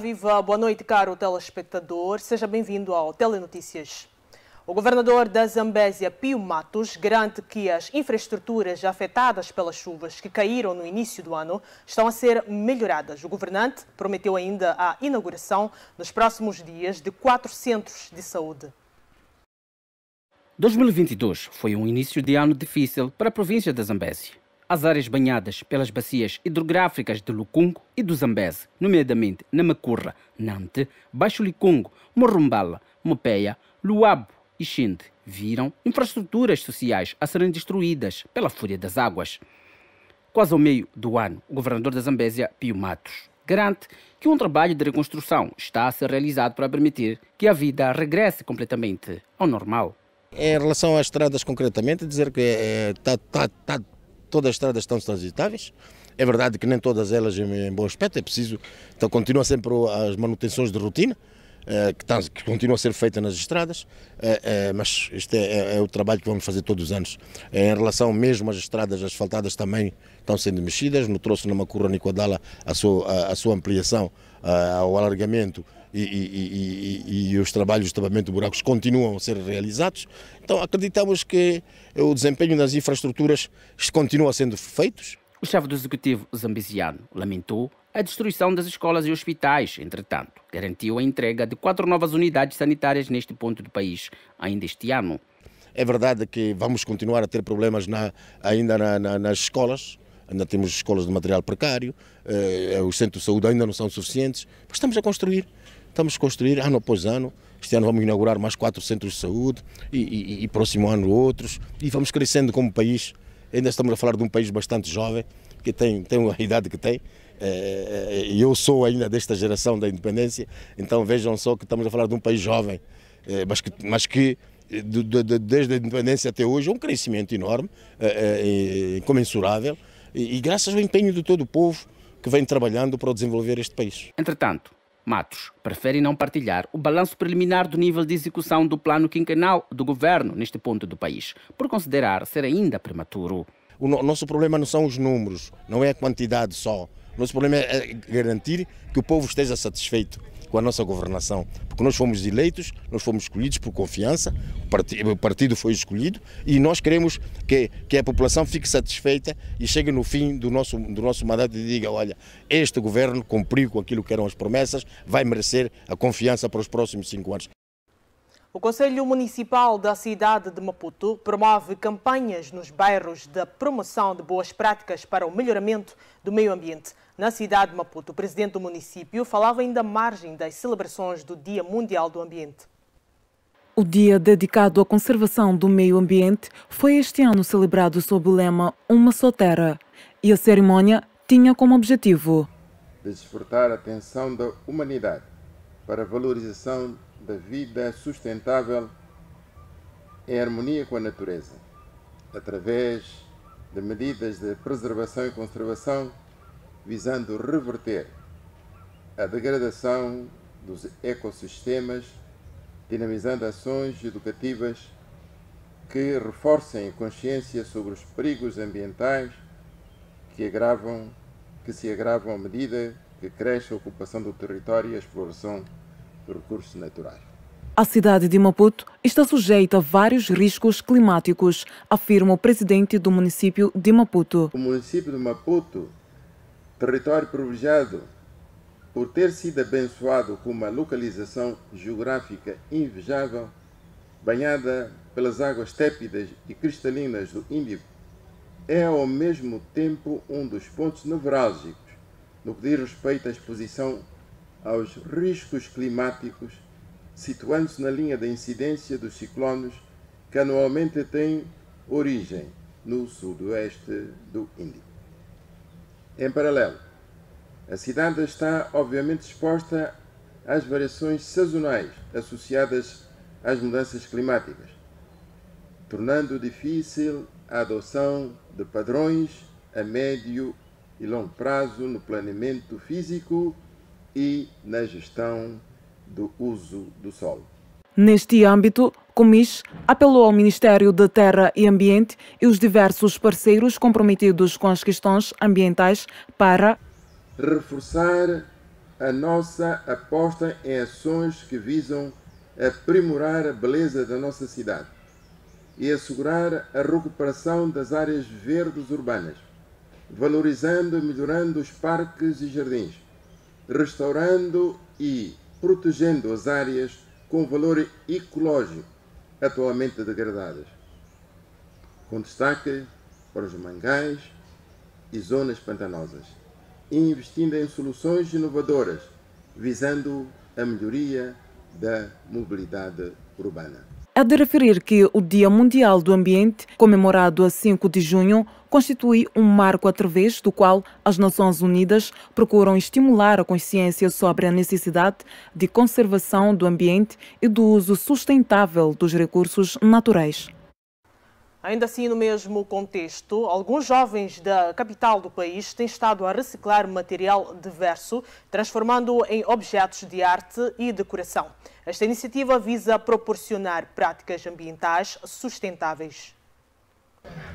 viva, boa noite, caro telespectador. Seja bem-vindo ao Telenotícias. O governador da Zambésia, Pio Matos, garante que as infraestruturas afetadas pelas chuvas que caíram no início do ano estão a ser melhoradas. O governante prometeu ainda a inauguração nos próximos dias de 4 centros de saúde. 2022 foi um início de ano difícil para a província da Zambésia. As áreas banhadas pelas bacias hidrográficas de Lukungu e do Zambeze, nomeadamente Namacurra, Nante, Baixo Licungo, Morumbala, Mopeia, Luabo e Xinde, viram infraestruturas sociais a serem destruídas pela fúria das águas. Quase ao meio do ano, o governador da Zambésia, Pio Matos, garante que um trabalho de reconstrução está a ser realizado para permitir que a vida regresse completamente ao normal. Em relação às estradas, concretamente, dizer que todas as estradas estão transitáveis. É verdade que nem todas elas em bom aspecto, é preciso, então continua sempre as manutenções de rotina, que continua a ser feita nas estradas, mas este é o trabalho que vamos fazer todos os anos. Em relação mesmo às estradas asfaltadas também estão sendo mexidas, no troço na Macurra Nicodala a sua ampliação ao alargamento e os trabalhos de tapamento de buracos continuam a ser realizados. Então acreditamos que o desempenho das infraestruturas continua sendo feito. O chefe do executivo zambesiano lamentou a destruição das escolas e hospitais. Entretanto, garantiu a entrega de 4 novas unidades sanitárias neste ponto do país ainda este ano. É verdade que vamos continuar a ter problemas ainda nas escolas. Ainda temos escolas de material precário, os centros de saúde ainda não são suficientes, mas estamos a construir ano após ano. Este ano vamos inaugurar mais 4 centros de saúde e próximo ano outros, e vamos crescendo como país. Ainda estamos a falar de um país bastante jovem, que tem a idade que tem, e eu sou ainda desta geração da independência, então vejam só que estamos a falar de um país jovem, mas que desde a independência até hoje é um crescimento enorme, incomensurável, e graças ao empenho de todo o povo que vem trabalhando para desenvolver este país. Entretanto, Matos prefere não partilhar o balanço preliminar do nível de execução do plano quinquenal do governo neste ponto do país, por considerar ser ainda prematuro. O nosso problema não são os números, não é a quantidade só. O nosso problema é garantir que o povo esteja satisfeito com a nossa governação, porque nós fomos eleitos, nós fomos escolhidos por confiança, o partido foi escolhido e nós queremos que a população fique satisfeita e chegue no fim do nosso mandato e diga: olha, este governo cumpriu com aquilo que eram as promessas, vai merecer a confiança para os próximos 5 anos. O Conselho Municipal da cidade de Maputo promove campanhas nos bairros da promoção de boas práticas para o melhoramento do meio ambiente. Na cidade de Maputo, o presidente do município falava ainda à margem das celebrações do Dia Mundial do Ambiente. O dia dedicado à conservação do meio ambiente foi este ano celebrado sob o lema Uma Só Terra, e a cerimónia tinha como objetivo despertar a atenção da humanidade para a valorização da vida sustentável em harmonia com a natureza, através de medidas de preservação e conservação, visando reverter a degradação dos ecossistemas, dinamizando ações educativas que reforcem a consciência sobre os perigos ambientais que se agravam à medida que cresce a ocupação do território e a exploração de recursos naturais. A cidade de Maputo está sujeita a vários riscos climáticos, afirma o presidente do município de Maputo. O município de Maputo, território privilegiado por ter sido abençoado com uma localização geográfica invejável, banhada pelas águas tépidas e cristalinas do Índico, é ao mesmo tempo um dos pontos nevrálgicos no que diz respeito à exposição aos riscos climáticos, situando-se na linha da incidência dos ciclones que anualmente têm origem no sudoeste do Índico. Em paralelo, a cidade está obviamente exposta às variações sazonais associadas às mudanças climáticas, tornando difícil a adoção de padrões a médio e longo prazo no planeamento físico e na gestão do uso do solo. Neste âmbito, Comis apelou ao Ministério da Terra e Ambiente e os diversos parceiros comprometidos com as questões ambientais para reforçar a nossa aposta em ações que visam aprimorar a beleza da nossa cidade e assegurar a recuperação das áreas verdes urbanas, valorizando e melhorando os parques e jardins, restaurando e protegendo as áreas com valor ecológico atualmente degradadas, com destaque para os mangais e zonas pantanosas, e investindo em soluções inovadoras, visando a melhoria da mobilidade urbana. É de referir que o Dia Mundial do Ambiente, comemorado a 5 de junho, constitui um marco através do qual as Nações Unidas procuram estimular a consciência sobre a necessidade de conservação do ambiente e do uso sustentável dos recursos naturais. Ainda assim, no mesmo contexto, alguns jovens da capital do país têm estado a reciclar material diverso, transformando-o em objetos de arte e decoração. Esta iniciativa visa proporcionar práticas ambientais sustentáveis.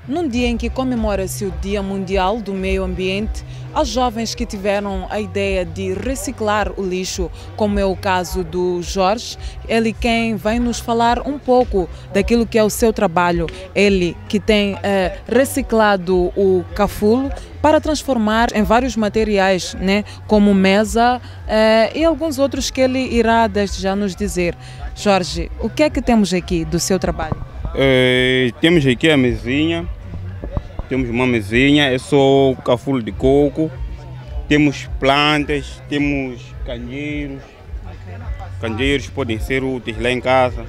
Num dia em que comemora-se o Dia Mundial do Meio Ambiente, há jovens que tiveram a ideia de reciclar o lixo, como é o caso do Jorge, ele quem vai nos falar um pouco daquilo que é o seu trabalho. Ele que tem reciclado o cafulo para transformar em vários materiais, né, como mesa e alguns outros que ele irá desde já nos dizer. Jorge, o que é que temos aqui do seu trabalho? Temos aqui a mesinha, temos uma mesinha, é só cafulo de coco, temos plantas, temos candeeiros, candeeiros podem ser úteis lá em casa,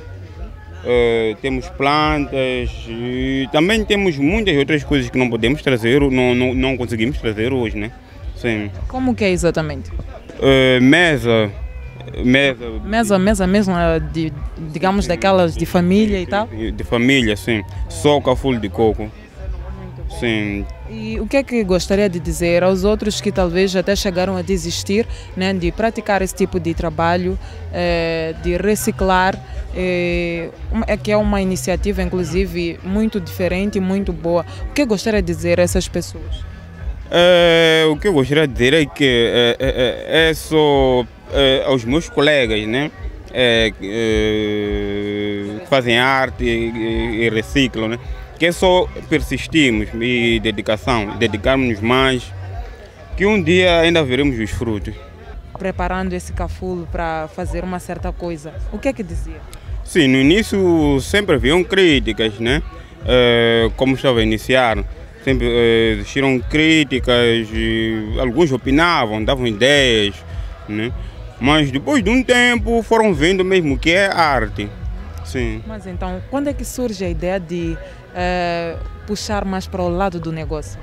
temos plantas e também temos muitas outras coisas que não podemos trazer, não conseguimos trazer hoje, né? Sim. Como que é exatamente? Mesa mesmo, digamos, daquelas de família e tal? De família, sim. Só o cafulo de coco. Sim. E o que é que gostaria de dizer aos outros que talvez até chegaram a desistir, né, de praticar esse tipo de trabalho, de reciclar, que é uma iniciativa, inclusive, muito diferente e muito boa. O que gostaria de dizer a essas pessoas? O que eu gostaria de dizer é que é só aos meus colegas, né, que fazem arte e reciclam, né, que é só persistirmos e dedicarmos mais, que um dia ainda veremos os frutos. Preparando esse cafulo para fazer uma certa coisa, o que é que dizia? Sim, no início sempre haviam críticas, né, como estava a iniciar. Sempre existiram críticas, alguns opinavam, davam ideias, né? Mas depois de um tempo foram vendo mesmo que é arte. Sim. Mas então, quando é que surge a ideia de puxar mais para o lado do negócio?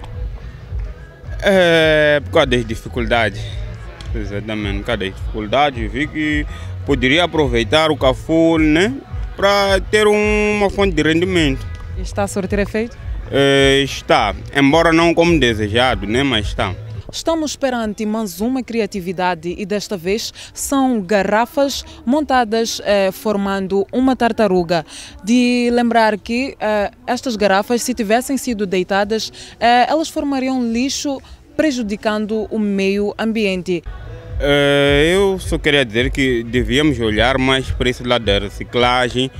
Por causa das dificuldades. Exatamente, por causa das dificuldades, vi que poderia aproveitar o cafulo, né, para ter uma fonte de rendimento. E está a surtir efeito? Está, embora não como desejado, né, mas está. Estamos perante mais uma criatividade e desta vez são garrafas montadas formando uma tartaruga. De lembrar que estas garrafas, se tivessem sido deitadas, elas formariam lixo, prejudicando o meio ambiente. Eu só queria dizer que devíamos olhar mais para esse lado da reciclagem,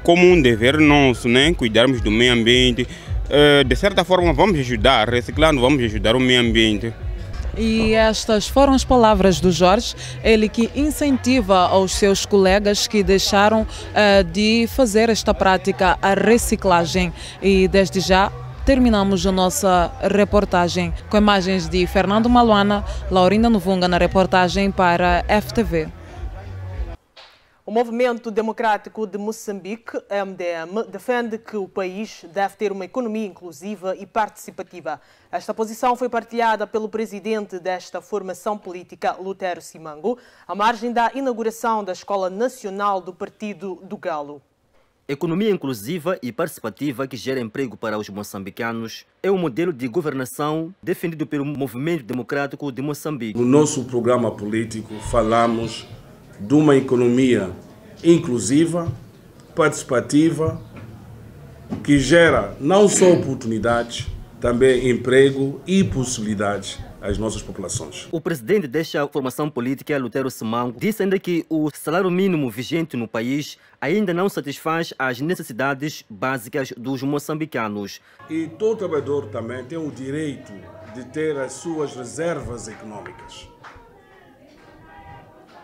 como um dever nosso, né? Cuidarmos do meio ambiente. De certa forma vamos ajudar, reciclando vamos ajudar o meio ambiente. E estas foram as palavras do Jorge, ele que incentiva aos seus colegas que deixaram de fazer esta prática, a reciclagem. E desde já terminamos a nossa reportagem com imagens de Fernando Maluana, Laurinda Novunga na reportagem para FTV. O Movimento Democrático de Moçambique, MDM, defende que o país deve ter uma economia inclusiva e participativa. Esta posição foi partilhada pelo presidente desta formação política, Lutero Simango, à margem da inauguração da Escola Nacional do Partido do Galo. Economia inclusiva e participativa que gera emprego para os moçambicanos é o modelo de governação defendido pelo Movimento Democrático de Moçambique. No nosso programa político falamos de uma economia inclusiva, participativa, que gera não só oportunidades, também emprego e possibilidades as nossas populações. O presidente desta formação política, Lutero Simango, disse ainda que o salário mínimo vigente no país ainda não satisfaz as necessidades básicas dos moçambicanos. E todo trabalhador também tem o direito de ter as suas reservas econômicas.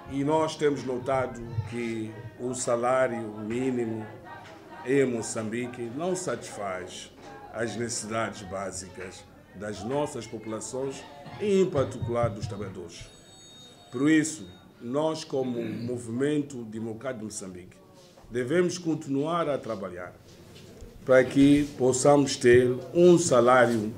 E nós temos notado que o salário mínimo em Moçambique não satisfaz as necessidades básicas das nossas populações e, em particular, dos trabalhadores. Por isso, nós, como Movimento Democrático de Moçambique, devemos continuar a trabalhar para que possamos ter um salário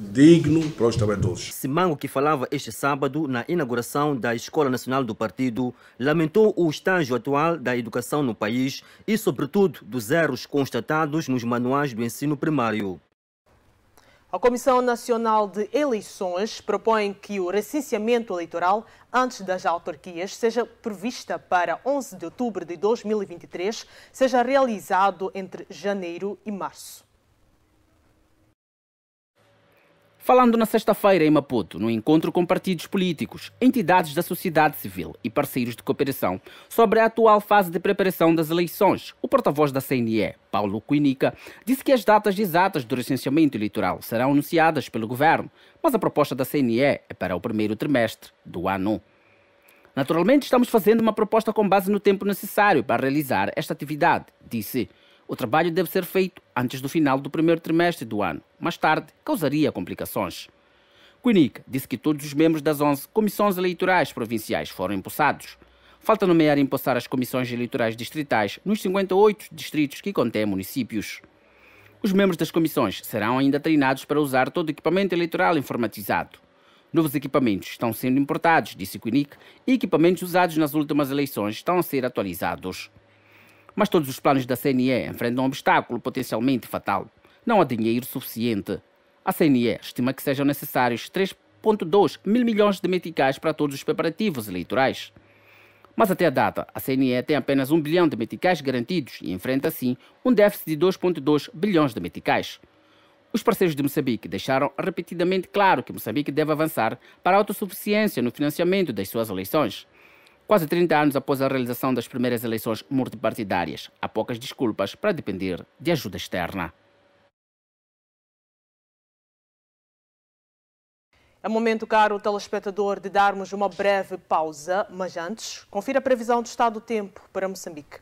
digno para os trabalhadores. Simango, que falava este sábado na inauguração da Escola Nacional do Partido, lamentou o estágio atual da educação no país e, sobretudo, dos erros constatados nos manuais do ensino primário. A Comissão Nacional de Eleições propõe que o recenseamento eleitoral antes das autarquias seja prevista para 11 de outubro de 2023, seja realizado entre janeiro e março. Falando na sexta-feira em Maputo, no encontro com partidos políticos, entidades da sociedade civil e parceiros de cooperação sobre a atual fase de preparação das eleições, o porta-voz da CNE, Paulo Quinica, disse que as datas exatas do recenseamento eleitoral serão anunciadas pelo governo, mas a proposta da CNE é para o primeiro trimestre do ano. Naturalmente, estamos fazendo uma proposta com base no tempo necessário para realizar esta atividade, disse. O trabalho deve ser feito antes do final do primeiro trimestre do ano. Mais tarde, causaria complicações. Quinica disse que todos os membros das 11 comissões eleitorais provinciais foram empossados. Falta nomear e empossar as comissões eleitorais distritais nos 58 distritos que contêm municípios. Os membros das comissões serão ainda treinados para usar todo o equipamento eleitoral informatizado. Novos equipamentos estão sendo importados, disse Quinica, e equipamentos usados nas últimas eleições estão a ser atualizados. Mas todos os planos da CNE enfrentam um obstáculo potencialmente fatal. Não há dinheiro suficiente. A CNE estima que sejam necessários 3,2 mil milhões de meticais para todos os preparativos eleitorais. Mas até a data, a CNE tem apenas 1 bilhão de meticais garantidos e enfrenta assim um déficit de 2,2 bilhões de meticais. Os parceiros de Moçambique deixaram repetidamente claro que Moçambique deve avançar para a autossuficiência no financiamento das suas eleições. Quase 30 anos após a realização das primeiras eleições multipartidárias, há poucas desculpas para depender de ajuda externa. É momento, caro telespectador, de darmos uma breve pausa, mas antes, confira a previsão do estado do tempo para Moçambique.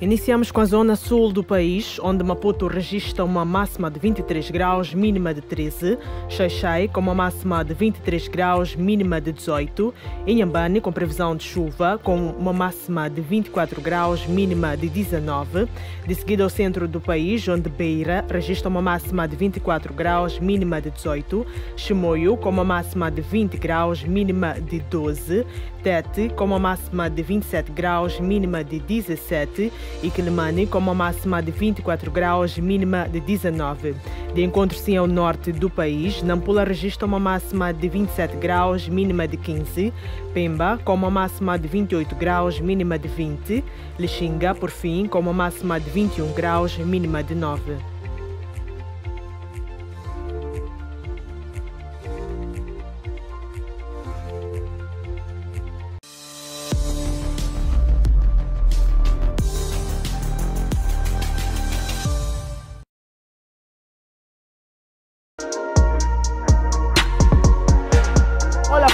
Iniciamos com a zona sul do país, onde Maputo registra uma máxima de 23 graus, mínima de 13. Xai-Xai com uma máxima de 23 graus, mínima de 18. Inhambane com previsão de chuva, com uma máxima de 24 graus, mínima de 19. De seguida ao centro do país, onde Beira registra uma máxima de 24 graus, mínima de 18. Chimoio com uma máxima de 20 graus, mínima de 12. Tete com uma máxima de 27 graus, mínima de 17. E Quilimane com uma máxima de 24 graus, mínima de 19. De encontro-se ao norte do país, Nampula registra uma máxima de 27 graus, mínima de 15. Pemba com uma máxima de 28 graus, mínima de 20. Lixinga, por fim, com uma máxima de 21 graus, mínima de 9.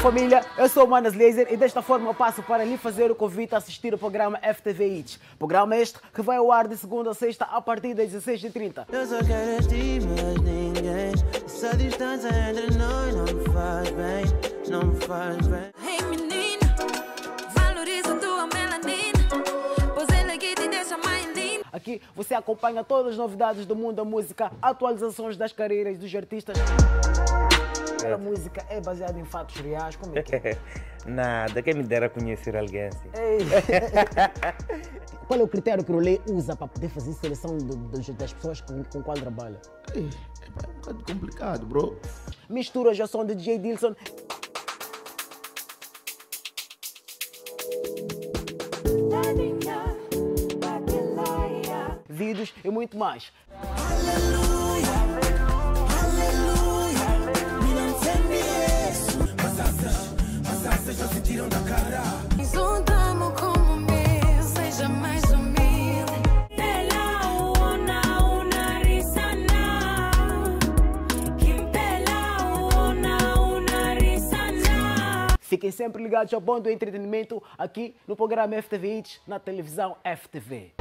Família, eu sou o Manas Laser e desta forma eu passo para lhe fazer o convite a assistir o programa FTV Hits. Programa este que vai ao ar de segunda a sexta a partir das 16h30. Eu só quero este, mas ninguém. Essa distância entre nós não me faz bem, não me faz bem. Hey menina, valoriza tua melanina, pois ela que te deixa mais linda. Aqui você acompanha todas as novidades do mundo da música, atualizações das carreiras dos artistas. A música é baseada em fatos reais, como é que é? Nada, quem me dera conhecer alguém assim. Qual é o critério que o Rolê usa para poder fazer seleção das pessoas com qual trabalha? É um bocado complicado, bro. Misturas já são de DJ Dilson. Vídeos e muito mais. vocês já sentiram da cara. Juntamos como meu, seja mais humilde. Fiquem sempre ligados ao Bom do Entretenimento aqui no programa FTV Hits, na televisão FTV.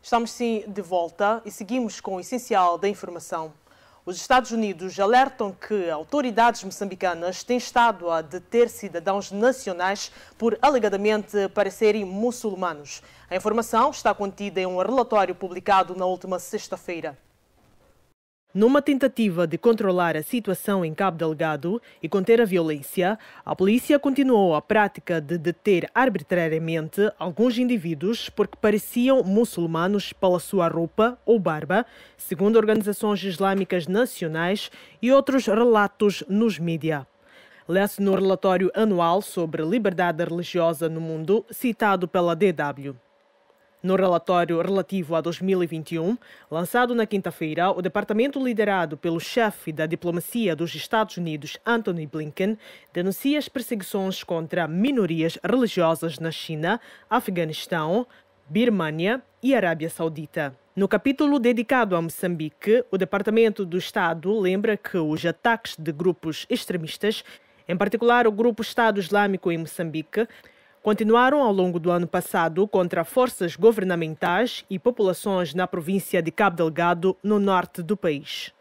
Estamos sim de volta e seguimos com o essencial da informação. Os Estados Unidos alertam que autoridades moçambicanas têm estado a deter cidadãos nacionais por alegadamente parecerem muçulmanos. A informação está contida em um relatório publicado na última sexta-feira. Numa tentativa de controlar a situação em Cabo Delgado e conter a violência, a polícia continuou a prática de deter arbitrariamente alguns indivíduos porque pareciam muçulmanos pela sua roupa ou barba, segundo organizações islâmicas nacionais e outros relatos nos mídia. Lê-se no relatório anual sobre liberdade religiosa no mundo, citado pela DW. No relatório relativo a 2021, lançado na quinta-feira, o departamento liderado pelo chefe da diplomacia dos Estados Unidos, Antony Blinken, denuncia as perseguições contra minorias religiosas na China, Afeganistão, Birmânia e Arábia Saudita. No capítulo dedicado a Moçambique, o Departamento do Estado lembra que os ataques de grupos extremistas, em particular o Grupo Estado Islâmico em Moçambique, continuaram ao longo do ano passado contra forças governamentais e populações na província de Cabo Delgado, no norte do país.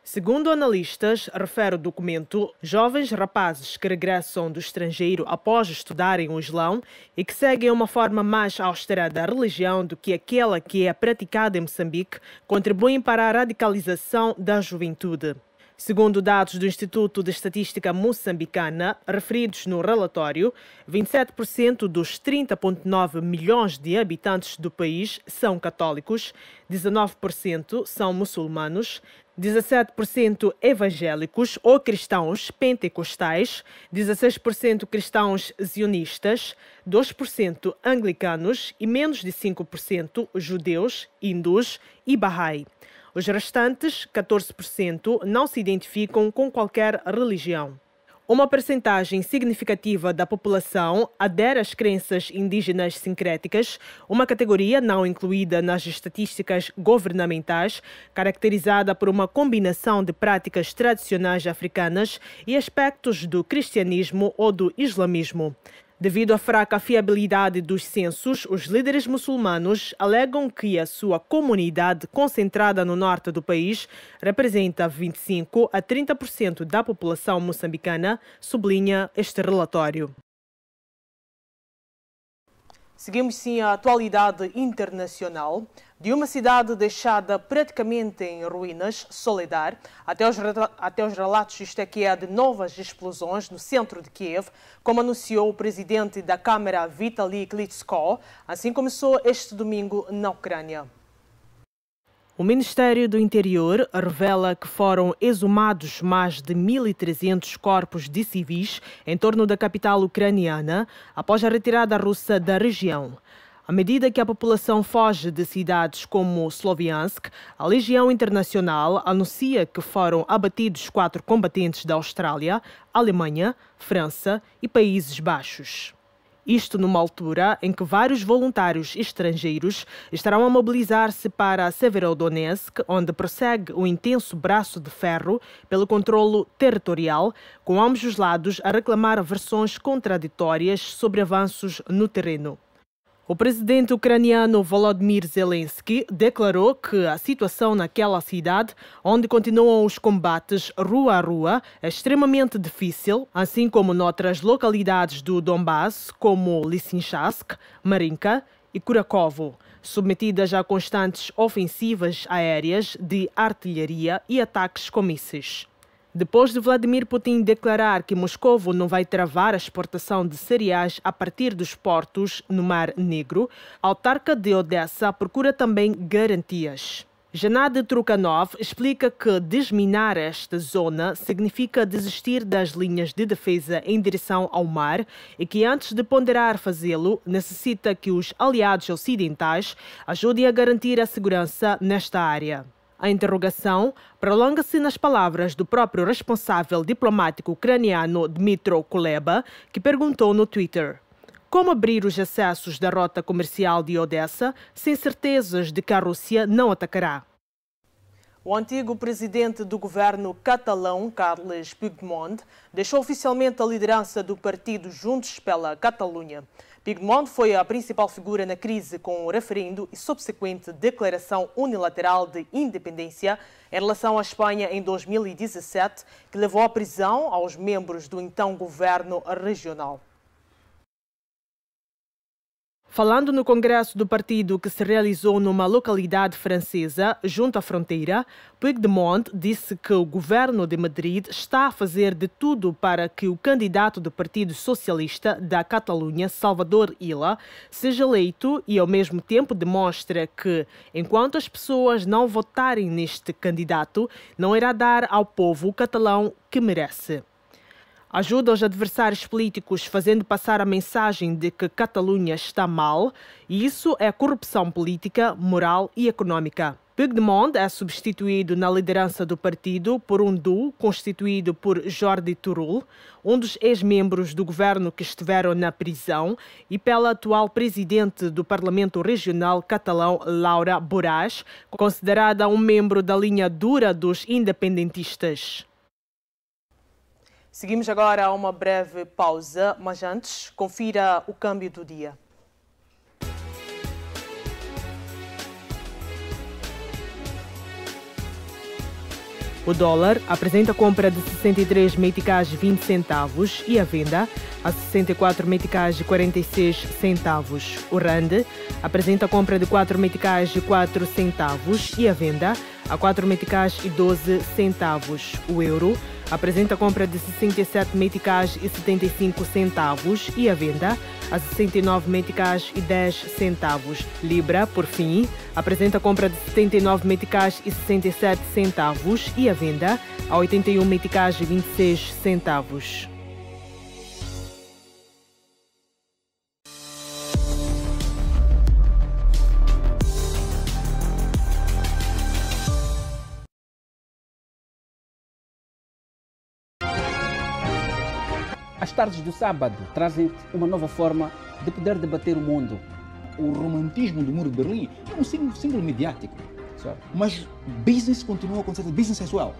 Segundo analistas, refere o documento, jovens rapazes que regressam do estrangeiro após estudarem o Islão e que seguem uma forma mais austera da religião do que aquela que é praticada em Moçambique contribuem para a radicalização da juventude. Segundo dados do Instituto de Estatística Moçambicana, referidos no relatório, 27% dos 30,9 milhões de habitantes do país são católicos, 19% são muçulmanos, 17% evangélicos ou cristãos pentecostais, 16% cristãos zionistas, 2% anglicanos e menos de 5% judeus, hindus e bahai. Os restantes, 14%, não se identificam com qualquer religião. Uma percentagem significativa da população adere às crenças indígenas sincréticas, uma categoria não incluída nas estatísticas governamentais, caracterizada por uma combinação de práticas tradicionais africanas e aspectos do cristianismo ou do islamismo. Devido à fraca fiabilidade dos censos, os líderes muçulmanos alegam que a sua comunidade concentrada no norte do país representa 25% a 30% da população moçambicana, sublinha este relatório. Seguimos sim a atualidade internacional. De uma cidade deixada praticamente em ruínas, Soledar, até os relatos, isto é que é de novas explosões no centro de Kiev, como anunciou o presidente da Câmara Vitaly Klitschko, assim começou este domingo na Ucrânia. O Ministério do Interior revela que foram exumados mais de 1.300 corpos de civis em torno da capital ucraniana após a retirada russa da região. À medida que a população foge de cidades como Sloviansk, a Legião Internacional anuncia que foram abatidos 4 combatentes da Austrália, Alemanha, França e Países Baixos. Isto numa altura em que vários voluntários estrangeiros estarão a mobilizar-se para Severodonetsk, onde prossegue o intenso braço de ferro pelo controlo territorial, com ambos os lados a reclamar versões contraditórias sobre avanços no terreno. O presidente ucraniano Volodymyr Zelensky declarou que a situação naquela cidade, onde continuam os combates rua a rua, é extremamente difícil, assim como noutras localidades do Donbass, como Lysychansk, Marinka e Kurakovo, submetidas a constantes ofensivas aéreas de artilharia e ataques com mísseis. Depois de Vladimir Putin declarar que Moscou não vai travar a exportação de cereais a partir dos portos no Mar Negro, a autarca de Odessa procura também garantias. Janade Trukhanov explica que desminar esta zona significa desistir das linhas de defesa em direção ao mar e que antes de ponderar fazê-lo, necessita que os aliados ocidentais ajudem a garantir a segurança nesta área. A interrogação prolonga-se nas palavras do próprio responsável diplomático ucraniano Dmytro Kuleba, que perguntou no Twitter: como abrir os acessos da rota comercial de Odessa sem certezas de que a Rússia não atacará? O antigo presidente do governo catalão, Carles Puigdemont, deixou oficialmente a liderança do partido Juntos pela Catalunha. Puigdemont foi a principal figura na crise com o referendo e subsequente declaração unilateral de independência em relação à Espanha em 2017, que levou à prisão aos membros do então governo regional. Falando no congresso do partido que se realizou numa localidade francesa, junto à fronteira, Puigdemont disse que o governo de Madrid está a fazer de tudo para que o candidato do Partido Socialista da Catalunha, Salvador Illa, seja eleito e, ao mesmo tempo, demonstra que, enquanto as pessoas não votarem neste candidato, não irá dar ao povo catalão que merece. Ajuda os adversários políticos fazendo passar a mensagem de que Catalunha está mal, e isso é corrupção política, moral e econômica. Puigdemont é substituído na liderança do partido por um duo constituído por Jordi Turull, um dos ex-membros do governo que estiveram na prisão, e pela atual presidente do Parlamento Regional catalão, Laura Borràs, considerada um membro da linha dura dos independentistas. Seguimos agora a uma breve pausa, mas antes, confira o câmbio do dia. O dólar apresenta a compra de 63 meticais 20 centavos e a venda a 64 meticais 46 centavos. O rand apresenta a compra de 4 meticais 4 centavos e a venda a 4 meticais 12 centavos. O euro apresenta a compra de 67 meticais 75 centavos e a venda a 69 meticais 10 centavos. Libra, por fim, apresenta a compra de 79 meticais 67 centavos e a venda a 81 meticais 26 centavos. As tardes do sábado trazem uma nova forma de poder debater o mundo. O romantismo do Muro de Berlim é um símbolo mediático, certo? Mas business continua a acontecer, business as well.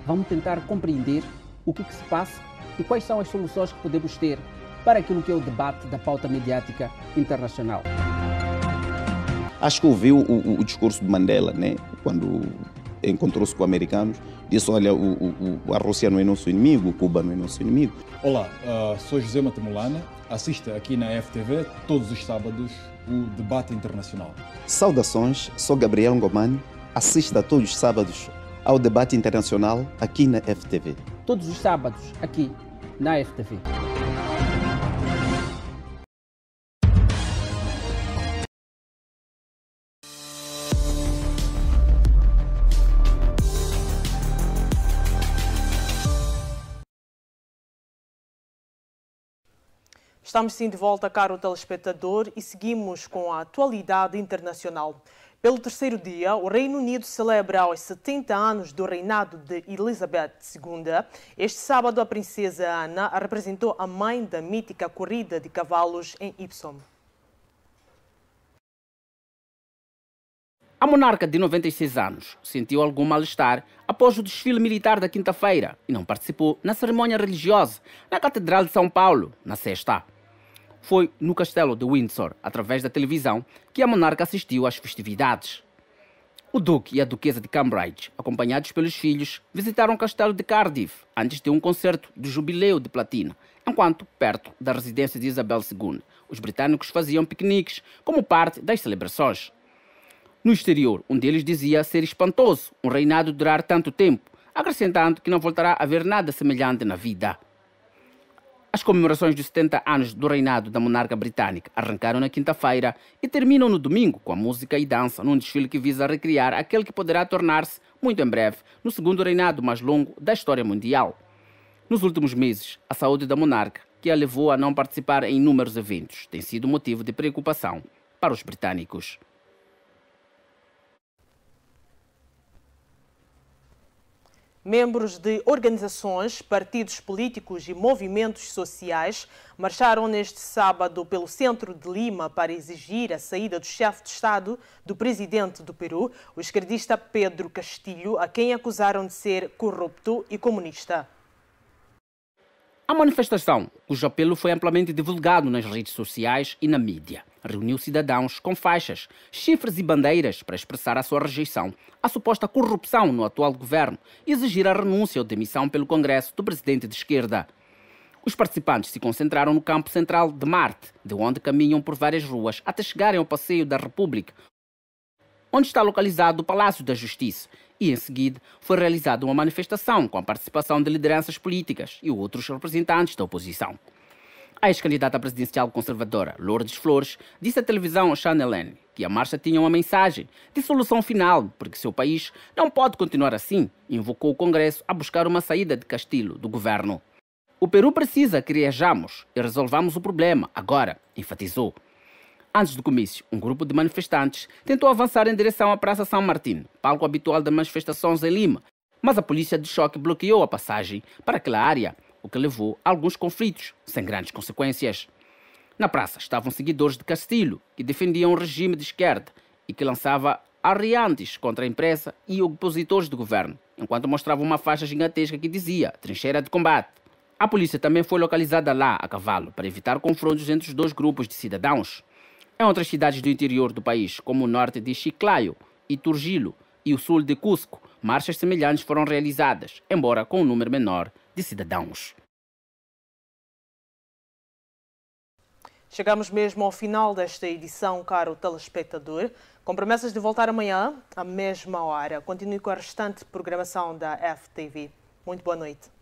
Vamos tentar compreender o que se passa e quais são as soluções que podemos ter para aquilo que é o debate da pauta mediática internacional. Acho que ouviu o discurso de Mandela, né? Quando encontrou-se com americanos, disse: olha, a Rússia não é nosso inimigo, Cuba não é nosso inimigo. Olá, sou José Matamulana, assista aqui na FTV todos os sábados o debate internacional. Saudações, sou Gabriel Ngomani, assista todos os sábados ao debate internacional aqui na FTV. Todos os sábados aqui na FTV. Estamos sim de volta, caro telespectador, e seguimos com a atualidade internacional. Pelo terceiro dia, o Reino Unido celebra aos 70 anos do reinado de Elizabeth II. Este sábado, a princesa Ana representou a mãe da mítica corrida de cavalos em Ipswich. A monarca de 96 anos sentiu algum mal-estar após o desfile militar da quinta-feira e não participou na cerimônia religiosa na Catedral de São Paulo, na sexta. Foi no castelo de Windsor, através da televisão, que a monarca assistiu às festividades. O duque e a duquesa de Cambridge, acompanhados pelos filhos, visitaram o castelo de Cardiff antes de um concerto do Jubileu de Platina, enquanto, perto da residência de Isabel II, os britânicos faziam piqueniques como parte das celebrações. No exterior, um deles dizia ser espantoso um reinado durar tanto tempo, acrescentando que não voltará a ver nada semelhante na vida. As comemorações dos 70 anos do reinado da monarca britânica arrancaram na quinta-feira e terminam no domingo com a música e dança num desfile que visa recriar aquele que poderá tornar-se, muito em breve, no segundo reinado mais longo da história mundial. Nos últimos meses, a saúde da monarca, que a levou a não participar em inúmeros eventos, tem sido motivo de preocupação para os britânicos. Membros de organizações, partidos políticos e movimentos sociais marcharam neste sábado pelo centro de Lima para exigir a saída do chefe de Estado, do presidente do Peru, o esquerdista Pedro Castillo, a quem acusaram de ser corrupto e comunista. A manifestação, cujo apelo foi amplamente divulgado nas redes sociais e na mídia, reuniu cidadãos com faixas, chifres e bandeiras para expressar a sua rejeição à suposta corrupção no atual governo e exigir a renúncia ou demissão pelo Congresso do presidente de esquerda. Os participantes se concentraram no campo central de Marte, de onde caminham por várias ruas até chegarem ao Passeio da República, onde está localizado o Palácio da Justiça, e em seguida foi realizada uma manifestação com a participação de lideranças políticas e outros representantes da oposição. A ex-candidata presidencial conservadora Lourdes Flores disse à televisão Channel N que a marcha tinha uma mensagem de solução final, porque seu país não pode continuar assim, e invocou o Congresso a buscar uma saída de Castillo do governo. O Peru precisa que reajamos e resolvamos o problema agora, enfatizou. Antes do comício, um grupo de manifestantes tentou avançar em direção à Praça São Martín, palco habitual das manifestações em Lima, mas a polícia de choque bloqueou a passagem para aquela área, o que levou a alguns conflitos, sem grandes consequências. Na praça estavam seguidores de Castillo, que defendiam um regime de esquerda e que lançava arreantes contra a imprensa e opositores do governo, enquanto mostrava uma faixa gigantesca que dizia "Trincheira de combate". A polícia também foi localizada lá, a cavalo, para evitar confrontos entre os dois grupos de cidadãos. Em outras cidades do interior do país, como o norte de Chiclayo e Trujillo e o sul de Cusco, marchas semelhantes foram realizadas, embora com um número menor de cidadãos. Chegamos mesmo ao final desta edição, caro telespectador, com promessas de voltar amanhã, à mesma hora. Continue com a restante programação da FTV. Muito boa noite.